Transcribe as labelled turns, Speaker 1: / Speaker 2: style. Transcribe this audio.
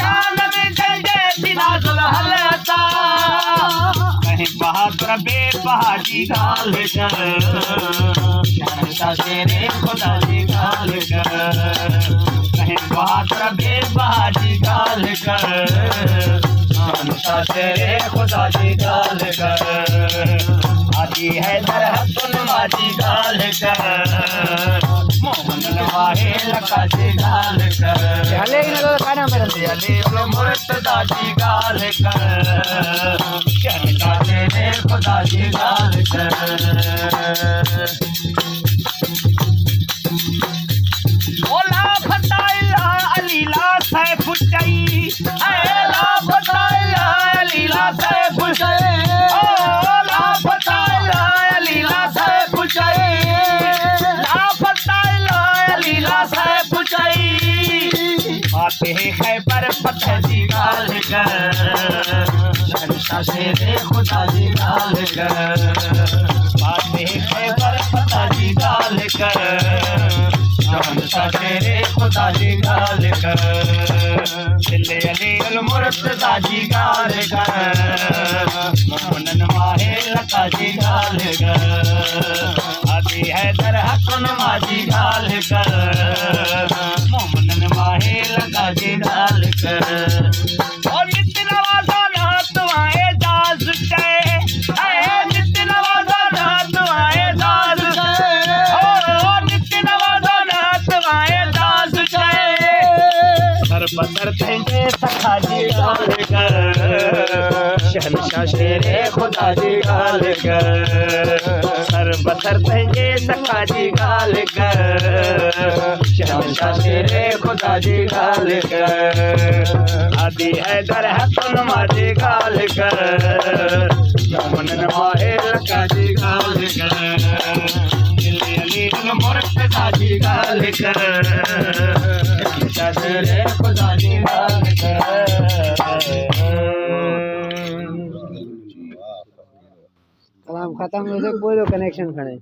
Speaker 1: चांद जैसी नाजुल हलता कहीं बहादुर बेबहाजी गाल कर शहंशाह शेरे खुदा जी गाल कर कहीं बहादुर बेबहाजी गाल कर शहंशाह शेरे खुदा जी गाल कर आदि है दरहतुन माजी गाल कर मोहन नवाहे लका जी गाल कर
Speaker 2: हले इन तो खाना मेरे
Speaker 1: अली मुर्तदा जी गाल कर शहंशाह शेरे खुदा जी गाल कर ओला फताइला अलीला सैफ चई अला फताइला अलीला सैफ चई ओला फताइला अलीला सैफ चई ला फताइला अलीला सैफ चई आते है पर पत्थर जी गाल कर शहंशाह शेरे खुदा जी गाल कर आते है पर पत्थर जी गाल कर शहंशाह शेरे खुदा जी गाल कर दिल्ली अली मुर्तदा जी गाल कर मोहन माहे लका जी गाल कर आदि है दरहतुन माजी गाल कर मोहन माहे लका जी गाल कर और नित्य नवाजा ना तुम्हारे दास के नित्य नवाजा ना तुम्हारे दास बदर तेंगे सखा जी गाल कर शहंशाह शेरे खुदा जी गाल कर सर बदर तेंगे सखा जी गाल कर शहंशाह शेरे खुदा जी गाल कर आदि है दरहतुन माजी गाल कर मोहन नवाहे लका जी गाल कर दिल्ली अली मुर्तदा जी गाल कर शेरे खुदा जी गाल
Speaker 2: कलाम खत्म हो जाए बोलो कनेक्शन खड़े